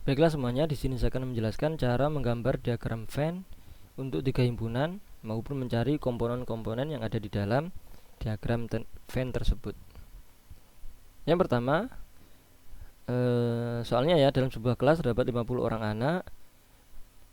Baiklah semuanya, di sini saya akan menjelaskan cara menggambar diagram Venn untuk 3 himpunan maupun mencari komponen-komponen yang ada di dalam diagram Venn tersebut. Yang pertama, soalnya ya, dalam sebuah kelas terdapat 50 orang anak.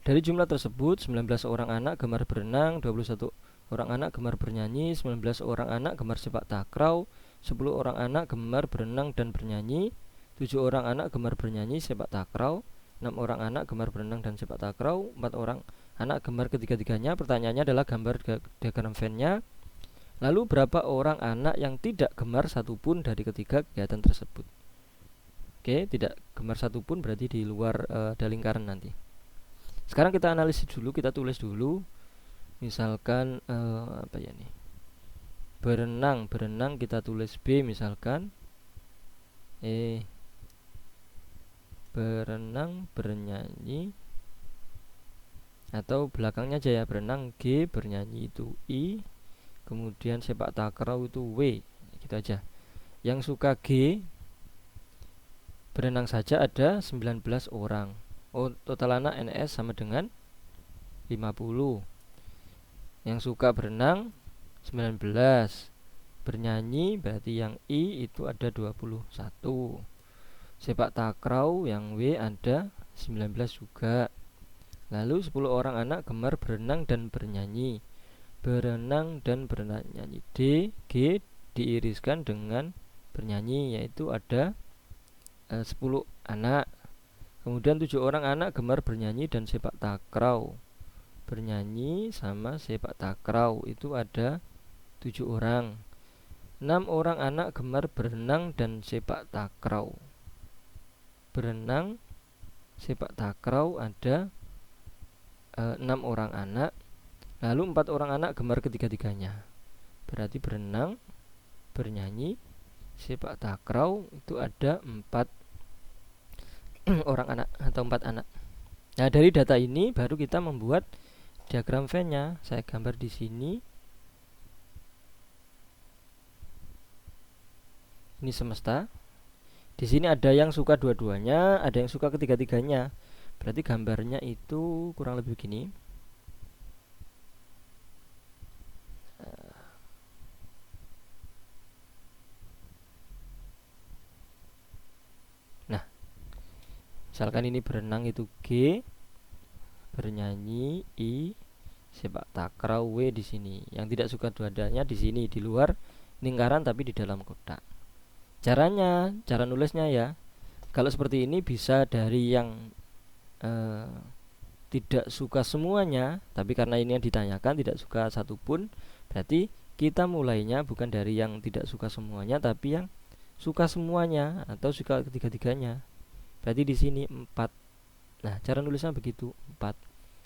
Dari jumlah tersebut, 19 orang anak gemar berenang, 21 orang anak gemar bernyanyi, 19 orang anak gemar sepak takraw, 10 orang anak gemar berenang dan bernyanyi, 7 orang anak gemar bernyanyi sepak takraw, 6 orang anak gemar berenang dan sepak takraw, 4 orang anak gemar ketiga-tiganya. Pertanyaannya adalah gambar diagram Venn-nya. Lalu berapa orang anak yang tidak gemar satupun dari ketiga kegiatan tersebut? Oke, tidak gemar satupun berarti di luar ada lingkaran nanti. Sekarang kita analisis dulu, kita tulis dulu. Misalkan apa ya nih? Berenang kita tulis B misalkan. Berenang, bernyanyi, atau belakangnya aja ya, berenang G, bernyanyi itu I, kemudian sepak takraw itu W, gitu aja. Yang suka G, berenang saja ada 19 orang. Total anak NS sama dengan 50. Yang suka berenang 19. Bernyanyi berarti yang I itu ada 21. Sepak takraw yang W ada 19 juga. Lalu 10 orang anak gemar berenang dan bernyanyi. Berenang dan bernyanyi D, G diiriskan dengan bernyanyi, yaitu ada 10 anak. Kemudian 7 orang anak gemar bernyanyi dan sepak takraw. Bernyanyi sama sepak takraw itu ada 7 orang. 6 orang anak gemar berenang dan sepak takraw. Berenang, sepak takraw ada 6 orang anak. Lalu 4 orang anak gemar ketiga-tiganya. Berarti berenang, bernyanyi, sepak takraw itu ada 4 orang anak atau 4 anak. Nah, dari data ini baru kita membuat diagram Venn-nya. Saya gambar di sini. Ini semesta. Di sini ada yang suka dua-duanya, ada yang suka ketiga-tiganya. Berarti gambarnya itu kurang lebih begini. Nah, misalkan ini berenang itu G, bernyanyi I, sepak takraw W di sini. Yang tidak suka dua-duanya di sini, di luar lingkaran tapi di dalam kotak. Caranya, cara nulisnya ya, kalau seperti ini bisa dari yang tidak suka semuanya, tapi karena ini yang ditanyakan tidak suka satupun, berarti kita mulainya bukan dari yang tidak suka semuanya, tapi yang suka semuanya atau suka ketiga-tiganya. Berarti di sini 4. Nah, cara nulisnya begitu, 4.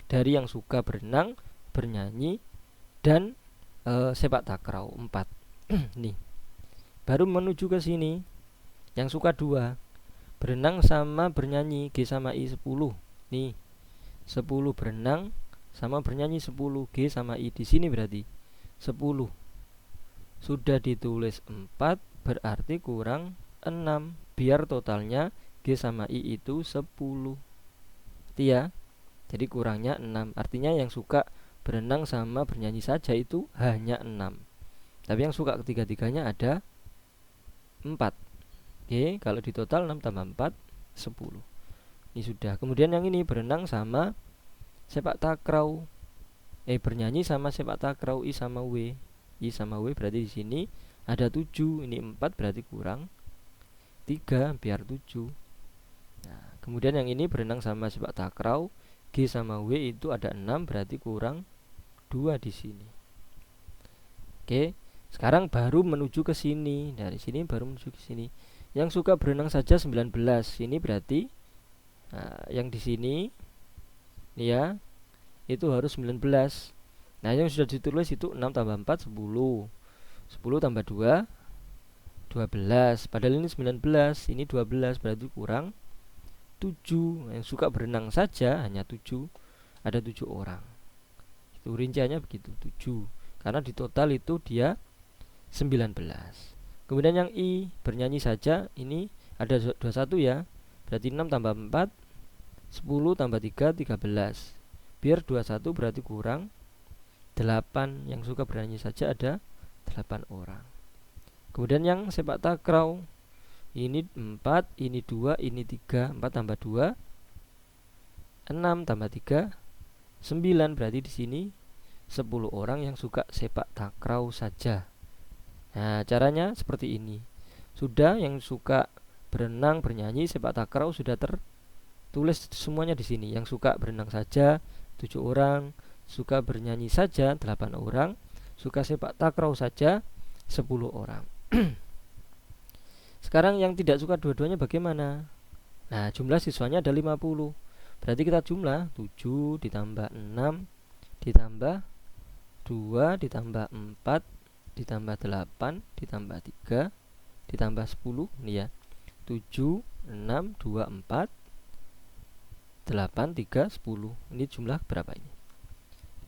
Dari yang suka berenang, bernyanyi, dan sepak takraw 4. Nih. Baru menuju ke sini. Yang suka 2. Berenang sama bernyanyi G sama I 10. Nih. 10 berenang sama bernyanyi 10 G sama I di sini berarti 10. Sudah ditulis 4 berarti kurang 6 biar totalnya G sama I itu 10. Ya. Jadi kurangnya 6. Artinya yang suka berenang sama bernyanyi saja itu hanya 6. Tapi yang suka ketiga-tiganya ada 4. Oke, kalau di total 6 tambah 4 10. Ini sudah. Kemudian yang ini berenang sama sepak takraw. Bernyanyi sama sepak takraw I sama W. I sama W berarti di sini ada 7. Ini 4 berarti kurang 3 biar 7. Nah, kemudian yang ini berenang sama sepak takraw G sama W itu ada 6 berarti kurang 2 di sini. Oke. Sekarang baru menuju ke sini. Dari sini baru menuju ke sini. Yang suka berenang saja 19. Ini berarti yang di sini ya itu harus 19. Nah, yang sudah ditulis itu 6 tambah 4 10. 10 tambah 2 12. Padahal ini 19, ini 12 berarti kurang 7. Yang suka berenang saja hanya 7. Ada 7 orang. Itu rinciannya begitu, 7. Karena di total itu dia 19. Kemudian yang I bernyanyi saja ini ada 21 ya. Berarti 6 tambah 4 10 tambah 3 13. Biar 21 berarti kurang 8. Yang suka bernyanyi saja ada 8 orang. Kemudian yang sepak takraw, ini 4, ini 2, ini 3. 4 tambah 2 6 tambah 3 9. Berarti di sini 10 orang yang suka sepak takraw saja. Nah, caranya seperti ini. Sudah yang suka berenang, bernyanyi, sepak takraw sudah tertulis semuanya di sini. Yang suka berenang saja 7 orang, suka bernyanyi saja 8 orang, suka sepak takraw saja 10 orang. Sekarang yang tidak suka dua-duanya bagaimana? Nah, jumlah siswanya ada 50. Berarti kita jumlah 7 ditambah 6 ditambah 2 ditambah 4 ditambah 8 ditambah 3 ditambah 10 ini ya. 7 6 2 4 8 3 10. Ini jumlah berapa ini?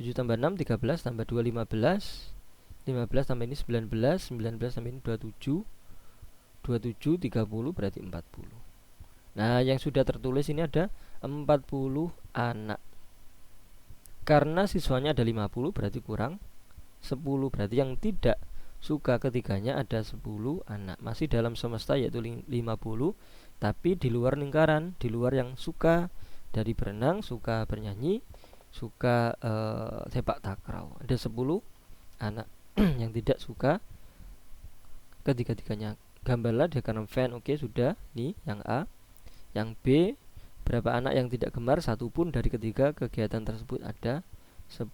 7 tambah 6 13 tambah 2 15. 15 tambah ini 19, 19 tambah ini 27. 27 30 berarti 40. Nah, yang sudah tertulis ini ada 40 anak. Karena siswanya ada 50 berarti kurang 10. Berarti yang tidak suka ketiganya ada 10 anak. Masih dalam semesta yaitu 50, tapi di luar lingkaran, di luar yang suka dari berenang, suka bernyanyi, suka sepak takraw. Ada 10 anak yang tidak suka ketiga-tiganya. Gambarlah diagram Venn. Oke, sudah. Ini yang A. Yang B, berapa anak yang tidak gemar? Satu pun dari ketiga kegiatan tersebut ada 10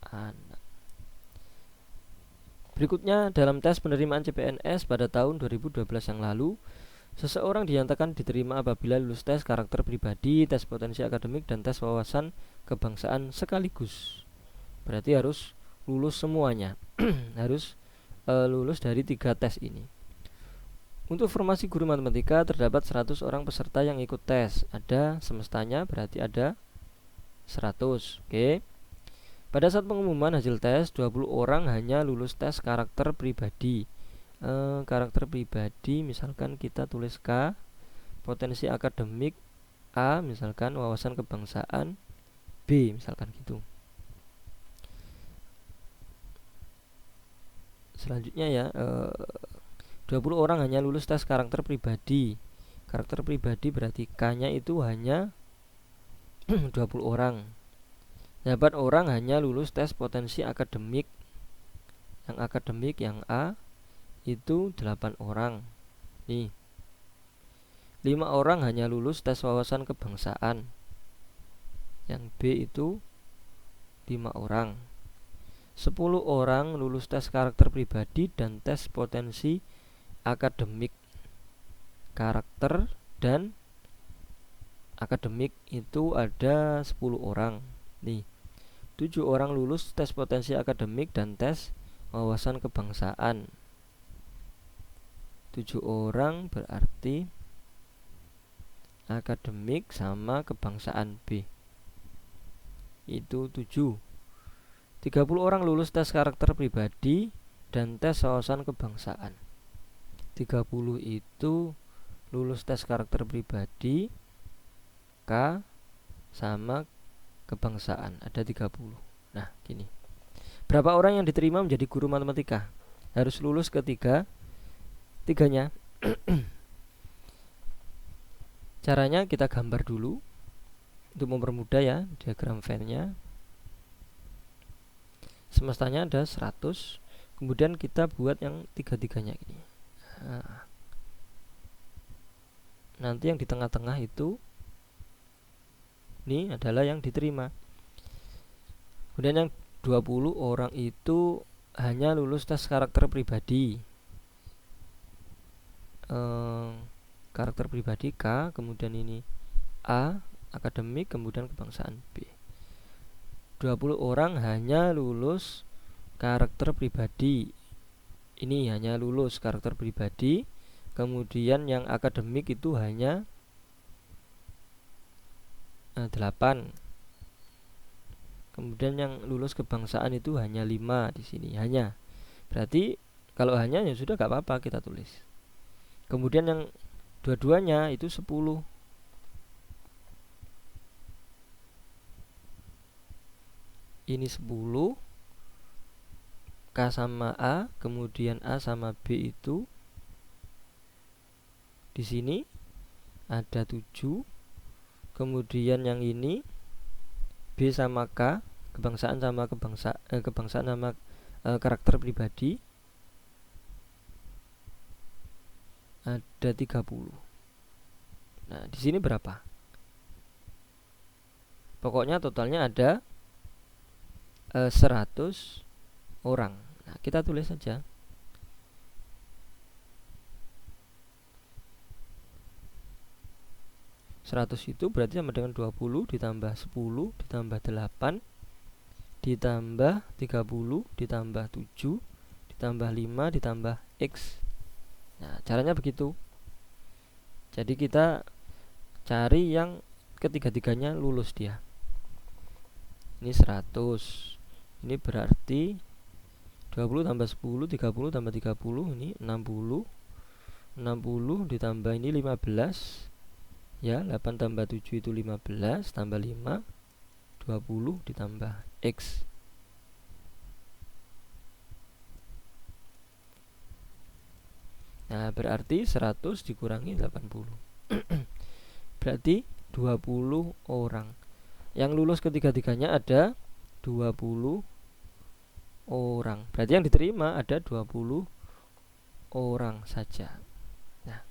anak. Berikutnya, dalam tes penerimaan CPNS pada tahun 2012 yang lalu, seseorang dinyatakan diterima apabila lulus tes karakter pribadi, tes potensi akademik, dan tes wawasan kebangsaan sekaligus. Berarti harus lulus semuanya. Harus lulus dari 3 tes ini. Untuk formasi guru matematika terdapat 100 orang peserta yang ikut tes. Ada semestanya berarti ada 100. Oke. Pada saat pengumuman hasil tes, 20 orang hanya lulus tes karakter pribadi. Karakter pribadi misalkan kita tulis K, potensi akademik A, misalkan wawasan kebangsaan B, misalkan gitu. Selanjutnya ya, 20 orang hanya lulus tes karakter pribadi. Karakter pribadi berarti K-nya itu hanya 20 orang. 8 orang hanya lulus tes potensi akademik. Yang akademik yang A itu 8 orang. Nih. 5 orang hanya lulus tes wawasan kebangsaan. Yang B itu 5 orang. 10 orang lulus tes karakter pribadi dan tes potensi akademik. Karakter dan akademik itu ada 10 orang. Nih, 7 orang lulus tes potensi akademik dan tes wawasan kebangsaan. 7 orang berarti akademik sama kebangsaan B. Itu 7. 30 orang lulus tes karakter pribadi dan tes wawasan kebangsaan. 30 itu lulus tes karakter pribadi K sama kebangsaan, ada 30. Nah, gini. Berapa orang yang diterima menjadi guru matematika? Harus lulus tiganya. Caranya kita gambar dulu untuk mempermudah ya, diagram Venn-nya. Semestanya ada 100. Kemudian kita buat yang tiga-tiganya ini. Nah, nanti yang di tengah-tengah itu ini adalah yang diterima. Kemudian yang 20 orang itu hanya lulus tes karakter pribadi. Karakter pribadi K, kemudian ini A, akademik, kemudian kebangsaan B. 20 orang hanya lulus karakter pribadi. Ini hanya lulus karakter pribadi. Kemudian yang akademik itu hanya 8. Kemudian yang lulus kebangsaan itu hanya 5 di sini, hanya. Berarti kalau hanya ya sudah gak apa-apa kita tulis. Kemudian yang dua-duanya itu 10. ini 10, K sama A, kemudian A sama B itu di sini ada 7, kemudian yang ini B sama K, kebangsaan sama karakter pribadi ada 30. Nah, di sini berapa? Pokoknya totalnya ada 100 orang. Nah, kita tulis saja. Seratus itu berarti sama dengan 20 ditambah 10 ditambah 8 ditambah 30 ditambah 7 ditambah 5 ditambah X. Nah, caranya begitu. Jadi kita cari yang ketiga-tiganya lulus dia. Ini 100. Ini berarti 20 tambah 10, 30 tambah 30, ini 60. 60 ditambah ini 15. Ya, 8 tambah 7 itu 15, tambah 5, 20 ditambah X. Nah, berarti 100 dikurangi 80. Berarti 20 orang. Yang lulus ketiga-tiganya ada 20 orang. Berarti yang diterima ada 20 orang saja. Nah,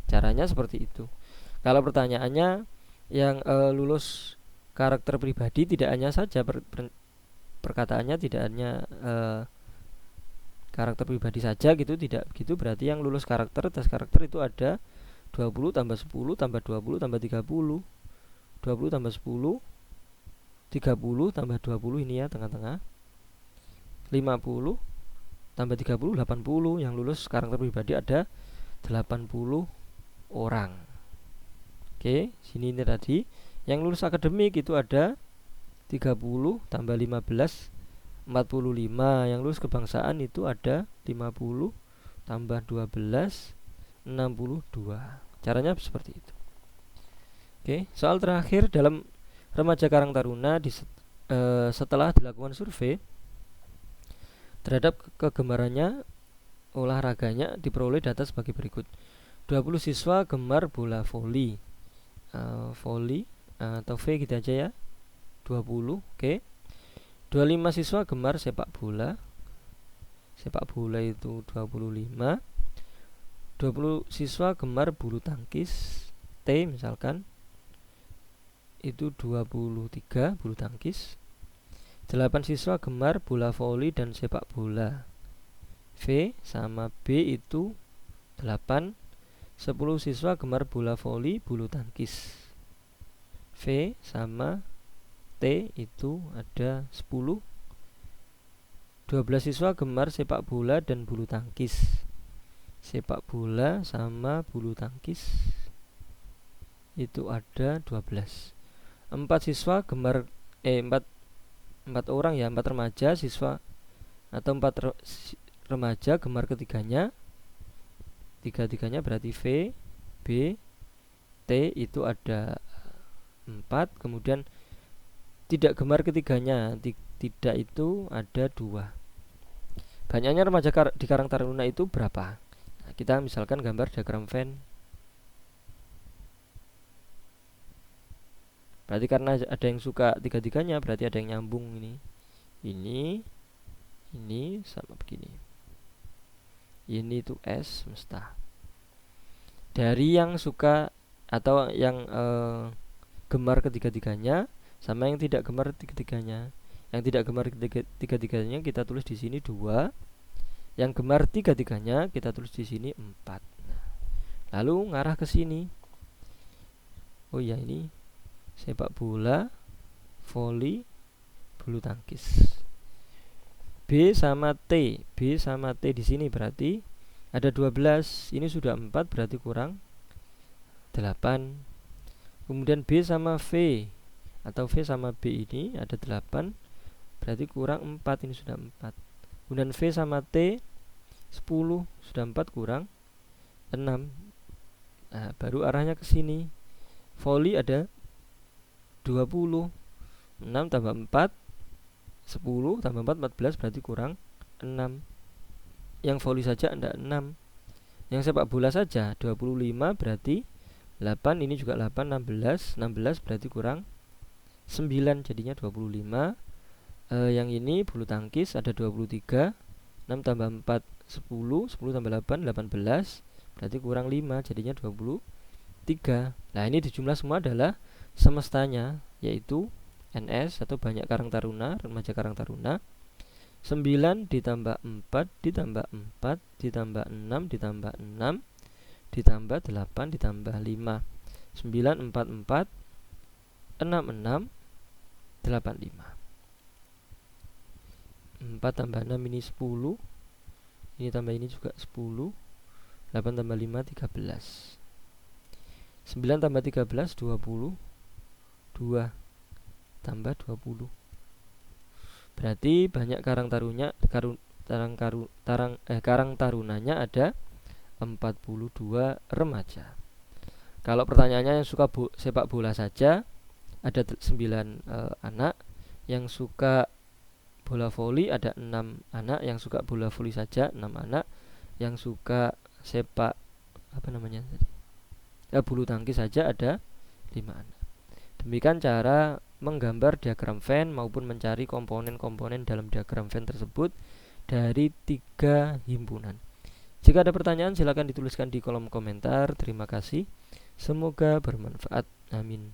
caranya seperti itu. Kalau pertanyaannya yang lulus karakter pribadi tidak hanya saja perkataannya tidak hanya karakter pribadi saja gitu, tidak begitu. Berarti yang lulus tes karakter itu ada 20 tambah 10 tambah 20 tambah 30. 20 tambah 10 30 tambah 20 ini ya tengah-tengah 50 tambah 30 80. Yang lulus karakter pribadi ada 80 orang. Oke, sini ini tadi. Yang lulus akademik itu ada 30 tambah 15 45. Yang lulus kebangsaan itu ada 50 tambah 12 62. Caranya seperti itu. Oke, soal terakhir dalam remaja Karang Taruna setelah dilakukan survei terhadap kegemarannya olahraganya diperoleh data sebagai berikut. 20 siswa gemar bola voli. Voli atau V gitu aja ya. 20, oke. 25 siswa gemar sepak bola. Sepak bola itu 25. 20 siswa gemar bulu tangkis. T misalkan itu 23 bulu tangkis. 8 siswa gemar bola voli dan sepak bola. V sama B itu 8. 10 siswa gemar bola voli bulu tangkis. V sama T itu ada 10. 12 siswa gemar sepak bola dan bulu tangkis. Sepak bola sama bulu tangkis itu ada 12. 4 siswa gemar 4 orang ya, 4 remaja siswa atau 4 remaja gemar ketiganya. Tiga-tiganya berarti V, B, T itu ada 4. Kemudian tidak gemar ketiganya, tidak itu ada 2. Banyaknya remaja di Karang Taruna itu berapa? Nah, kita misalkan gambar diagram Venn. Berarti karena ada yang suka tiga-tiganya, berarti ada yang nyambung ini. Ini sama begini. Ini itu S semesta. Dari yang suka atau yang gemar ketiga-tiganya sama yang tidak gemar tiga-tiganya. Yang tidak gemar tiga-tiganya kita tulis di sini 2. Yang gemar tiga-tiganya kita tulis di sini 4. Nah, lalu ngarah ke sini. Oh ya, ini sepak bola, voli, bulu tangkis. B sama T di sini berarti ada 12. Ini sudah 4 berarti kurang 8. Kemudian B sama V atau V sama B ini ada 8 berarti kurang 4. Ini sudah 4. Kemudian V sama T 10 sudah 4 kurang 6. Nah, baru arahnya ke sini. Voli ada 20. 6 tambah 4 10 tambah 4 14 berarti kurang 6. Yang voli saja ada 6. Yang sepak bola saja 25 berarti 8, ini juga 8, 16 berarti kurang 9, jadinya 25. Yang ini bulu tangkis ada 23, 6 tambah 4 10, 10 tambah 8 18 berarti kurang 5, jadinya 23. Nah, ini dijumlah semua adalah semestanya, yaitu NS atau banyak Karang Taruna, remaja Karang Taruna. 9 ditambah 4 ditambah 4 ditambah 6 ditambah 6 ditambah 8 ditambah 5. 9 4 4 6 6 8 5. 4 tambah 6 ini 10, ini tambah ini juga 10. 8 tambah 5 13. 9 tambah 13 20. 2 tambah 20. Berarti banyak karang tarunanya ada 42 remaja. Kalau pertanyaannya yang suka sepak bola saja ada 9 anak, yang suka bola voli ada 6 anak, yang suka bola voli saja 6 anak, yang suka sepak bulu tangkis saja ada 5 anak. Demikian cara menggambar diagram Venn maupun mencari komponen-komponen dalam diagram Venn tersebut dari 3 himpunan. Jika ada pertanyaan silakan dituliskan di kolom komentar. Terima kasih. Semoga bermanfaat. Amin.